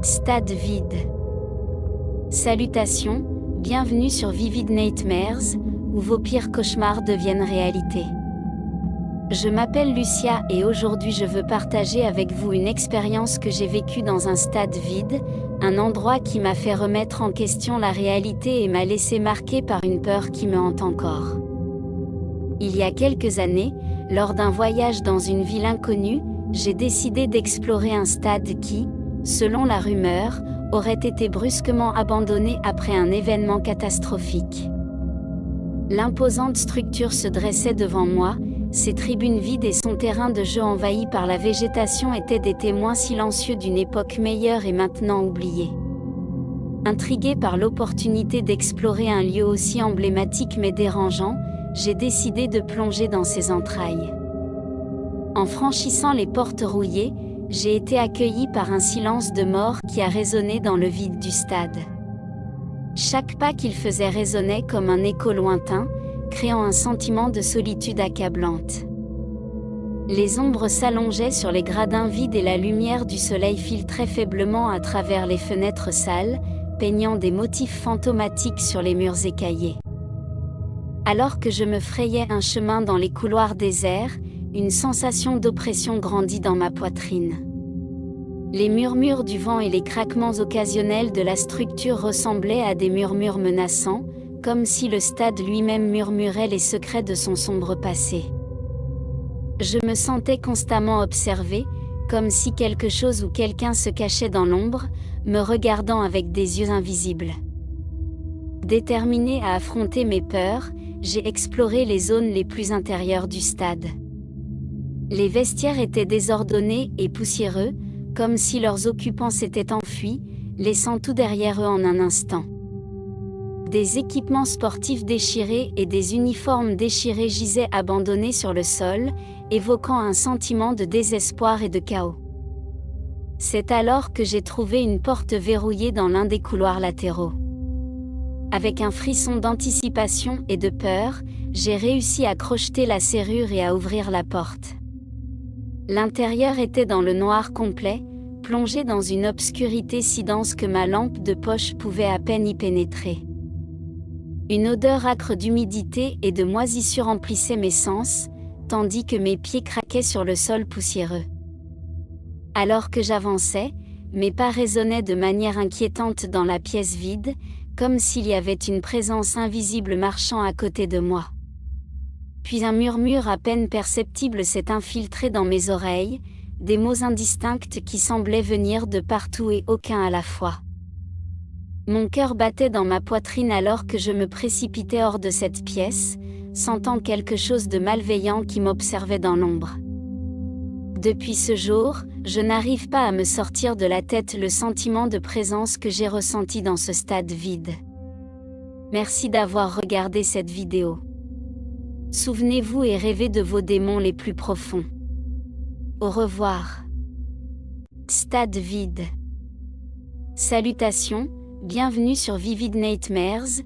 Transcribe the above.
Stade vide. Salutations, bienvenue sur Vivid Nightmares, où vos pires cauchemars deviennent réalité. Je m'appelle Lucia et aujourd'hui je veux partager avec vous une expérience que j'ai vécue dans un stade vide, un endroit qui m'a fait remettre en question la réalité et m'a laissé marquer par une peur qui me hante encore. Il y a quelques années, lors d'un voyage dans une ville inconnue, j'ai décidé d'explorer un stade qui, selon la rumeur, aurait été brusquement abandonné après un événement catastrophique. L'imposante structure se dressait devant moi, ses tribunes vides et son terrain de jeu envahi par la végétation étaient des témoins silencieux d'une époque meilleure et maintenant oubliée. Intrigué par l'opportunité d'explorer un lieu aussi emblématique mais dérangeant, j'ai décidé de plonger dans ses entrailles. En franchissant les portes rouillées, j'ai été accueilli par un silence de mort qui a résonné dans le vide du stade. Chaque pas qu'il faisait résonnait comme un écho lointain, créant un sentiment de solitude accablante. Les ombres s'allongeaient sur les gradins vides et la lumière du soleil filtrait faiblement à travers les fenêtres sales, peignant des motifs fantomatiques sur les murs écaillés. Alors que je me frayais un chemin dans les couloirs déserts, une sensation d'oppression grandit dans ma poitrine. Les murmures du vent et les craquements occasionnels de la structure ressemblaient à des murmures menaçants, comme si le stade lui-même murmurait les secrets de son sombre passé. Je me sentais constamment observé, comme si quelque chose ou quelqu'un se cachait dans l'ombre, me regardant avec des yeux invisibles. Déterminé à affronter mes peurs, j'ai exploré les zones les plus intérieures du stade. Les vestiaires étaient désordonnés et poussiéreux, comme si leurs occupants s'étaient enfuis, laissant tout derrière eux en un instant. Des équipements sportifs déchirés et des uniformes déchirés gisaient abandonnés sur le sol, évoquant un sentiment de désespoir et de chaos. C'est alors que j'ai trouvé une porte verrouillée dans l'un des couloirs latéraux. Avec un frisson d'anticipation et de peur, j'ai réussi à crocheter la serrure et à ouvrir la porte. L'intérieur était dans le noir complet, plongé dans une obscurité si dense que ma lampe de poche pouvait à peine y pénétrer. Une odeur âcre d'humidité et de moisissure emplissait mes sens, tandis que mes pieds craquaient sur le sol poussiéreux. Alors que j'avançais, mes pas résonnaient de manière inquiétante dans la pièce vide, comme s'il y avait une présence invisible marchant à côté de moi. Puis un murmure à peine perceptible s'est infiltré dans mes oreilles, des mots indistincts qui semblaient venir de partout et aucun à la fois. Mon cœur battait dans ma poitrine alors que je me précipitais hors de cette pièce, sentant quelque chose de malveillant qui m'observait dans l'ombre. Depuis ce jour, je n'arrive pas à me sortir de la tête le sentiment de présence que j'ai ressenti dans ce stade vide. Merci d'avoir regardé cette vidéo. Souvenez-vous et rêvez de vos démons les plus profonds. Au revoir. Stade vide. Salutations, bienvenue sur Vivid Nightmares,